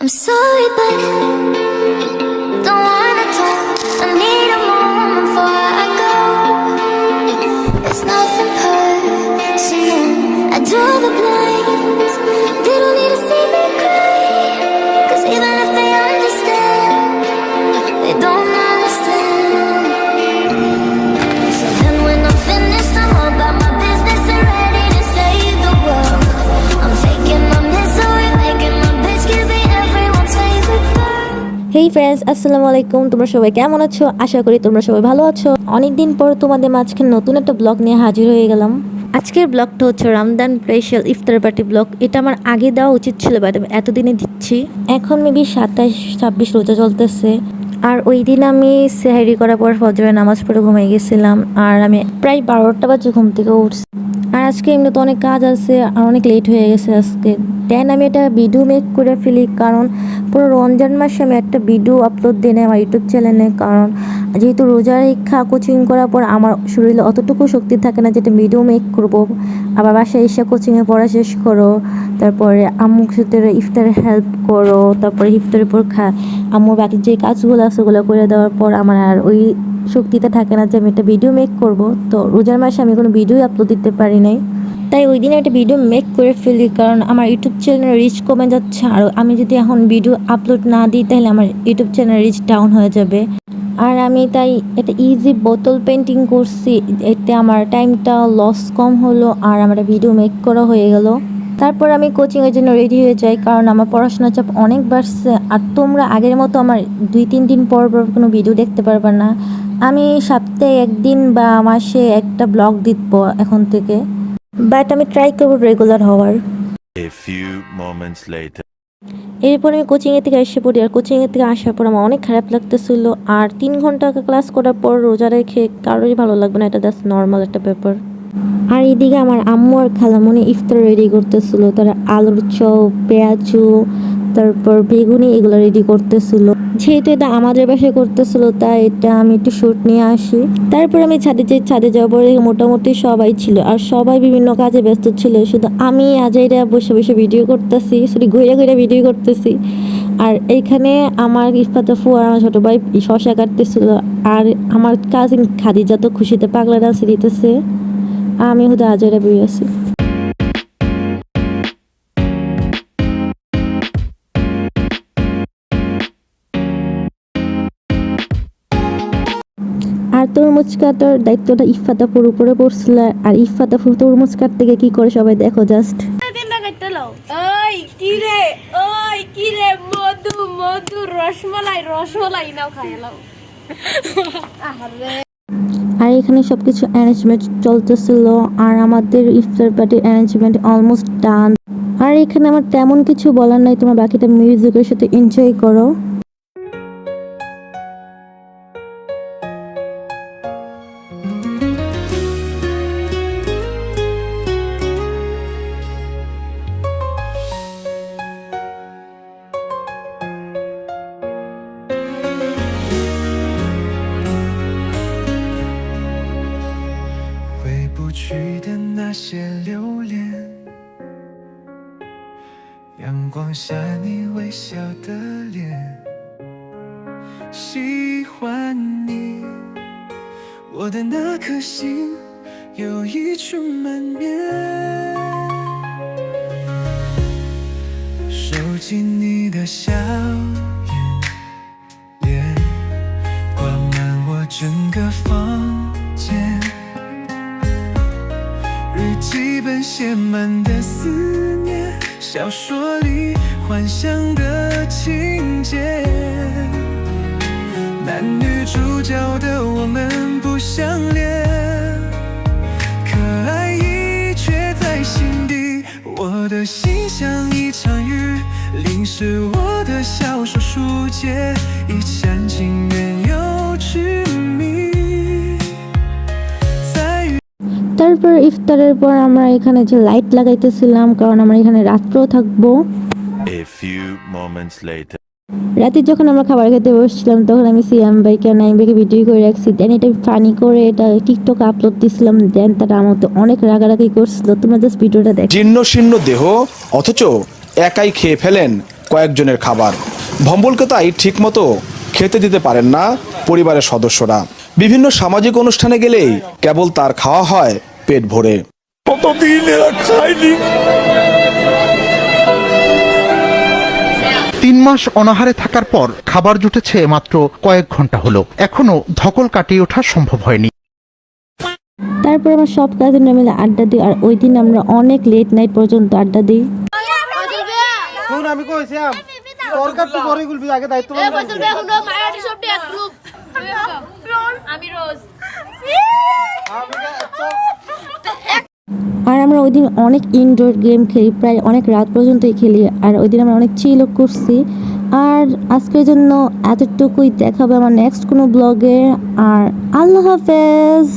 I'm sorry, but don't wanna talk. I need a moment before I go. It's nothing personal. I draw the blinds. They don't need to see me cry. 'Cause even if they understand, they don't understand. So then when I'm finished, I'm all about my business and ready to save the world. I'm taking my misery, making my bitch give me everyone's favorite girl. Hey friends, আসসালামু আলাইকুম। তোমরা সবাই কেমন আছো? আশা করি তোমরা সবাই ভালো আছো। অনেকদিন পর তোমাদের মাঝখানে নতুন একটা ব্লগ নিয়ে হাজির হয়ে গেলাম। আজকের ব্লগটা হচ্ছে রমজান স্পেশাল ইফতার পার্টি ব্লগ। এটা আমার আগে দেওয়া উচিত ছিল, বাট আমি এতদিনে দিচ্ছি। এখন মেবি 27-26 রোজা চলতেছে। আর ওই দিন আমি সেহরি করার পর ফজরের নামাজ পড়ে ঘুমিয়ে গেছিলাম। আর আমি প্রায় 12টা বাজে ঘুম থেকে উঠছি। আর আজকে এমনি তো অনেক কাজ আছে আর অনেক লেট হয়ে গেছে আজকে। দেন আমি একটা ভিডিও মেক করে ফেলি, কারণ পুরো রমজান মাসে আমি একটা ভিডিও আপলোড দিই না আমার ইউটিউব চ্যানেলে। কারণ যেহেতু রোজার রেখা কোচিং করার পর আমার শরীরে অতটুকু শক্তি থাকে না যেটা ভিডিও মেক করব। আবার বাসায় এসে কোচিংয়ে পড়া শেষ করো, তারপরে আম্মুর সাথে ইফতারে হেল্প করো, তারপরে ইফতারের পর আম্মুর বাকি যে কাজগুলো আছে ওগুলো করে দেওয়ার পর আমার আর ওই শক্তিটা থাকে না যে আমি একটা ভিডিও মেক করব। তো রোজার মাসে আমি কোনো ভিডিও আপলোড দিতে পারি নাই, তাই ওই দিনে একটা ভিডিও মেক করে ফেলি। কারণ আমার ইউটিউব চ্যানেলের রিচ কমে যাচ্ছে, আর আমি যদি এখন ভিডিও আপলোড না দিই তাহলে আমার ইউটিউব চ্যানেলের রিচ ডাউন হয়ে যাবে। আর আমি তাই একটা ইজি বোতল পেন্টিং করছি, এতে আমার টাইমটা লস কম হলো আর আমার ভিডিও মেক করা হয়ে গেল। তারপর আমি কোচিংয়ের জন্য রেডি হয়ে যাই, কারণ আমার পড়াশোনার চাপ অনেক বাড়ছে। আর তোমরা আগের মতো আমার 2-3 দিন পর পর কোনো ভিডিও দেখতে পারবে না। আমি সপ্তাহে একদিন বা মাসে একটা ব্লগ দিব এখন থেকে, বাট আমি ট্রাই করবো রেগুলার হওয়ার। A few moments later. এরপর আমি কোচিংয়ের থেকে এসে পড়ি। আর কোচিংয়ের থেকে আসার পর আমার অনেক খারাপ লাগতেছিল। আর 3 ঘন্টা ক্লাস করার পর রোজা রেখে কারোরই ভালো লাগবে না, এটা জাস্ট নর্মাল একটা ব্যাপার। আর এদিকে আমার আম্মু আর খালামণি ইফতার রেডি করতেছিল। তারা আলুর চপ, পেঁয়াজু, তারপর বেগুনি এগুলো রেডি করতেছিল। যেহেতু এটা আমাদের বাসায় করতেছিল তাই এটা আমি একটু শুট নিয়ে আসি। তারপর আমি ছাদে যাওয়ার পরে মোটামুটি সবাই ছিল, আর সবাই বিভিন্ন কাজে ব্যস্ত ছিল। শুধু আমি আজাইরা বসে বসে ভিডিও করতেছি, ঘুরে ঘুরে ভিডিও করতেছি। আর এইখানে আমার ইফাত আপু আর আমার ছোটো ভাই শসা কাটতেছিল। আর আমার কাজিন খাদিজা তো খুশিতে পাগলা ডান্স দিতেছে, আমি শুধু আজাইরা বই আছি। আর তরমুজ কাটার দায়িত্বটা ইফাত আপুর উপরে পড়ছিল। আর ইফাত আপু তরমুজ কাটতে গিয়ে কি করে সবাই দেখো জাস্ট। ওই কি রে মধু মধু রসমালাই নাও খাইলাও। আর এখানে সবকিছু অ্যারেঞ্জমেন্ট চলতেছিল, আর আমাদের ইফতার পার্টির অ্যারেঞ্জমেন্ট অলমোস্ট ডান। আর এখানে আমার তেমন কিছু বলার নাই, তোমরা বাকিটা মিউজিকের সাথে এনজয় করো।回不去的那些留恋，阳光下你微笑的脸，喜欢你，我的那颗心有一处满面，收集你的笑颜，挂满我整个房间。日记本写满的思念，小说里幻想的情节，男女主角的我们不相恋，可爱意却在心底。我的心像一场雨，淋湿我的小说书页，一腔情愿又痴迷。তারপর ইফতারের পর আমরা এখানে যে লাইট লাগাইতেছিলাম, কারণ আমরা এখানে রাত্রেও থাকবো। A few moments later. রাতে যখন আমরা খাবার খেতে বসছিলাম তখন আমি সিয়াম ভাইকে নাইম ভাইকে ভিডিও করে রাখছি। দেন এটা ফানি করে এটা টিকটকে আপলোড দিছিলাম। দেন তারা আমার তো অনেক রাগারাগি করছিল। তোমরা জাস্ট ভিডিওটা দেখো। জীর্ণ শীর্ণ দেহ অথচ একাই খেয়ে ফেলেন কয়েকজনের খাবার। ভম্বলকে তাই ঠিকমতো খেতে দিতে পারেন না পরিবারের সদস্যরা। বিভিন্ন সামাজিক অনুষ্ঠানে গেলেই কেবল তার খাওয়া হয় পেট ভরে। 3 মাস অনাহারে থাকার পর খাবার জুটেছে মাত্র কয়েক ঘন্টা হলো, এখনো ধকল কাটিয়ে ওঠা সম্ভব হয়নি। তারপর আমার সব কাজিনরা মিলে আড্ডা দিই, আর ওই দিন আমরা অনেক লেট নাইট পর্যন্ত আড্ডা দিই। আমি কইছিলাম সরকার তো পরে গুলবি, আগে দায়িত্ব আমি রোজ আর আমরা ওই দিন অনেক ইনডোর গেম খেলি, প্রায় অনেক রাত পর্যন্তই খেলি। আর ওই দিন আমরা অনেক চিলও করছি। আর আজকের জন্য এতটুকুই, দেখাবে আমার নেক্সট কোনো ব্লগে। আর আল্লাহ হাফেজ।